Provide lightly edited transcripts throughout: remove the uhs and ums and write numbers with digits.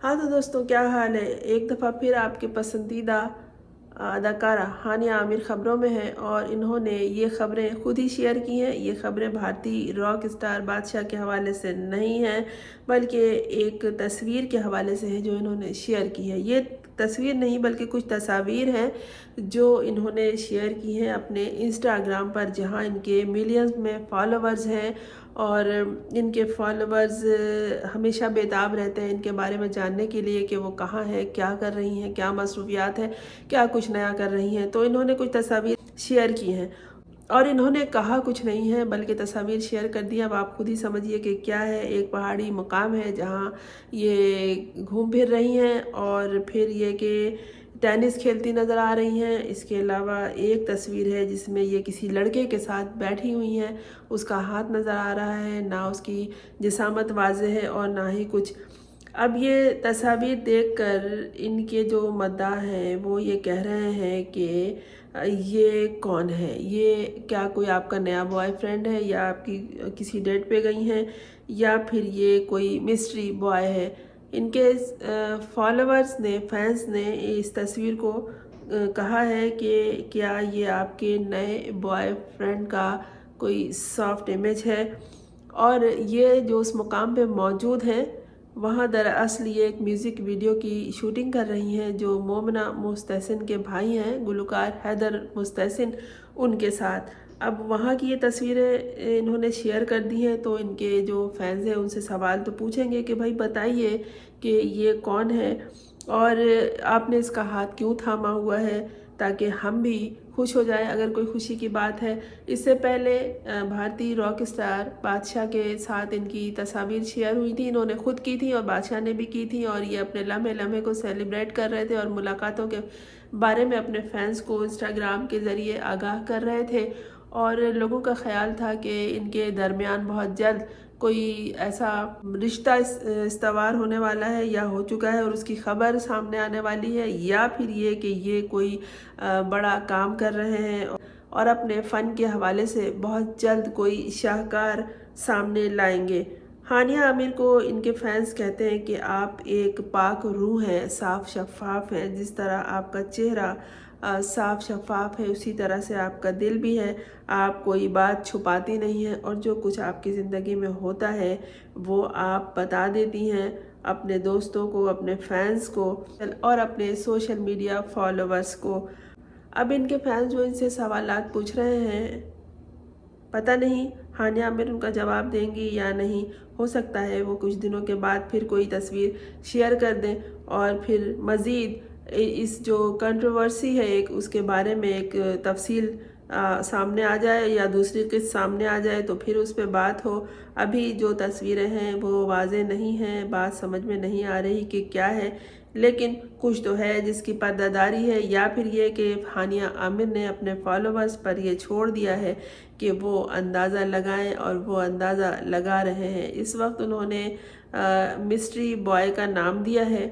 हाँ तो दोस्तों, क्या हाल है। एक दफ़ा फिर आपके पसंदीदा अदाकारा हानिया आमिर ख़बरों में है और इन्होंने ये ख़बरें खुद ही शेयर की हैं। ये ख़बरें भारतीय रॉक स्टार बादशाह के हवाले से नहीं हैं, बल्कि एक तस्वीर के हवाले से है जो इन्होंने शेयर की है। ये तस्वीर नहीं बल्कि कुछ तस्वीर हैं जो इन्होंने शेयर की हैं अपने इंस्टाग्राम पर, जहाँ इनके मिलियंस में फॉलोवर्स हैं और इनके फॉलोवर्स हमेशा बेताब रहते हैं इनके बारे में जानने के लिए कि वो कहाँ हैं, क्या कर रही हैं, क्या मसरूफियात है, क्या कुछ नया कर रही हैं। तो इन्होंने कुछ तस्वीर शेयर की हैं और इन्होंने कहा कुछ नहीं है बल्कि तस्वीर शेयर कर दी। अब आप खुद ही समझिए कि क्या है। एक पहाड़ी मुकाम है जहाँ ये घूम फिर रही हैं और फिर ये कि टेनिस खेलती नज़र आ रही हैं। इसके अलावा एक तस्वीर है जिसमें ये किसी लड़के के साथ बैठी हुई हैं, उसका हाथ नज़र आ रहा है, ना उसकी जिसामत वाज़ेह है और ना ही कुछ। अब ये तस्वीर देखकर इनके जो मद्दाह हैं वो ये कह रहे हैं कि ये कौन है, ये क्या कोई आपका नया बॉयफ्रेंड है या आपकी किसी डेट पे गई हैं या फिर ये कोई मिस्ट्री बॉय है। इनके फॉलोअर्स ने, फैंस ने इस तस्वीर को कहा है कि क्या ये आपके नए बॉयफ्रेंड का कोई सॉफ्ट इमेज है। और ये जो उस मुकाम पे मौजूद हैं वहाँ दरअसल ये एक म्यूज़िक वीडियो की शूटिंग कर रही हैं जो मोमना मुस्तहसिन के भाई हैं, गुलकार हैदर मुस्तहसिन, उनके साथ। अब वहाँ की ये तस्वीरें इन्होंने शेयर कर दी हैं तो इनके जो फैंस हैं उनसे सवाल तो पूछेंगे कि भाई बताइए कि ये कौन है और आपने इसका हाथ क्यों थामा हुआ है, ताकि हम भी खुश हो जाए अगर कोई खुशी की बात है। इससे पहले भारतीय रॉक स्टार बादशाह के साथ इनकी तस्वीर शेयर हुई थी, इन्होंने खुद की थी और बादशाह ने भी की थी और ये अपने लम्हे लम्हे को सेलिब्रेट कर रहे थे और मुलाकातों के बारे में अपने फैंस को इंस्टाग्राम के ज़रिए आगाह कर रहे थे। और लोगों का ख्याल था कि इनके दरमियान बहुत जल्द कोई ऐसा रिश्ता इस्तवार होने वाला है या हो चुका है और उसकी खबर सामने आने वाली है, या फिर ये कि ये कोई बड़ा काम कर रहे हैं और अपने फ़न के हवाले से बहुत जल्द कोई शाहकार सामने लाएंगे। हानिया आमिर को इनके फैंस कहते हैं कि आप एक पाक रूह हैं, साफ शफाफ हैं। जिस तरह आपका चेहरा साफ शफाफ है उसी तरह से आपका दिल भी है। आप कोई बात छुपाती नहीं हैं और जो कुछ आपकी ज़िंदगी में होता है वो आप बता देती हैं अपने दोस्तों को, अपने फैंस को और अपने सोशल मीडिया फॉलोवर्स को। अब इनके फैंस जो इनसे सवालात पूछ रहे हैं, पता नहीं हानिया आमिर उनका जवाब देंगी या नहीं। हो सकता है वो कुछ दिनों के बाद फिर कोई तस्वीर शेयर कर दें और फिर मज़ीद इस जो कंट्रोवर्सी है एक, उसके बारे में एक तफसील सामने आ जाए या दूसरी किस्त सामने आ जाए तो फिर उस पर बात हो। अभी जो तस्वीरें हैं वो वाज़े नहीं हैं, बात समझ में नहीं आ रही कि क्या है, लेकिन कुछ तो है जिसकी पर्दादारी है, या फिर ये कि हानिया आमिर ने अपने फॉलोअर्स पर ये छोड़ दिया है कि वो अंदाज़ा लगाएं और वो अंदाज़ा लगा रहे हैं। इस वक्त उन्होंने मिस्ट्री बॉय का नाम दिया है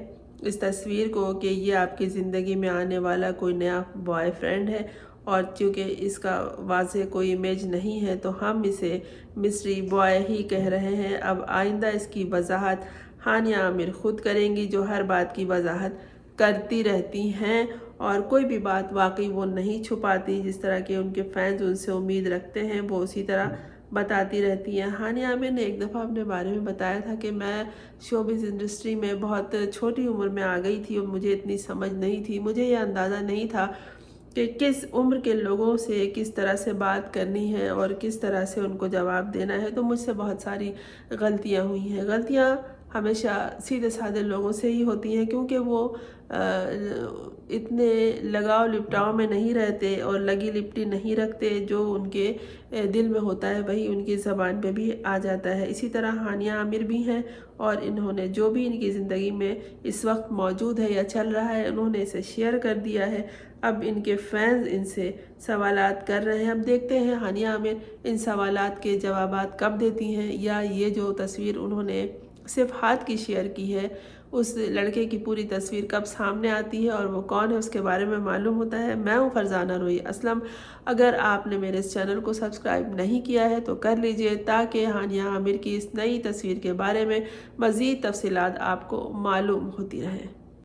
इस तस्वीर को कि ये आपकी ज़िंदगी में आने वाला कोई नया बॉयफ्रेंड है और चूँकि इसका वाज़ेह कोई इमेज नहीं है तो हम इसे मिस्ट्री बॉय ही कह रहे हैं। अब आइंदा इसकी वजाहत हानिया आमिर खुद करेंगी, जो हर बात की वजाहत करती रहती हैं और कोई भी बात वाकई वो नहीं छुपाती। जिस तरह के उनके फैंस उनसे उम्मीद रखते हैं वो उसी तरह बताती रहती हैं। हानिया आमिर ने एक दफ़ा अपने बारे में बताया था कि मैं शोबिज़ इंडस्ट्री में बहुत छोटी उम्र में आ गई थी और मुझे इतनी समझ नहीं थी, मुझे ये अंदाज़ा नहीं था कि किस उम्र के लोगों से किस तरह से बात करनी है और किस तरह से उनको जवाब देना है। तो मुझसे बहुत सारी गलतियाँ हुई हैं। गलतियाँ हमेशा सीधे साधे लोगों से ही होती हैं क्योंकि वो इतने लगाव लिपटाव में नहीं रहते और लगी लिपटी नहीं रखते। जो उनके दिल में होता है वही उनकी ज़बान पे भी आ जाता है। इसी तरह हानिया आमिर भी हैं और इन्होंने जो भी इनकी ज़िंदगी में इस वक्त मौजूद है या चल रहा है उन्होंने इसे शेयर कर दिया है। अब इनके फैंस इनसे सवालात कर रहे हैं। अब देखते हैं हानिया आमिर इन सवालात के जवाबात कब देती हैं, या ये जो तस्वीर उन्होंने सिर्फ हाथ की शेयर की है اس لڑکے کی پوری تصویر کب سامنے آتی ہے اور وہ کون ہے اس کے بارے میں معلوم ہوتا ہے۔ میں ہوں فرزانہ روحی اسلم۔ اگر آپ نے میرے اس چینل کو سبسکرائب نہیں کیا ہے تو کر لیجئے تاکہ ہانیہ عامر کی اس نئی تصویر کے بارے میں مزید تفصیلات آپ کو معلوم ہوتی رہیں۔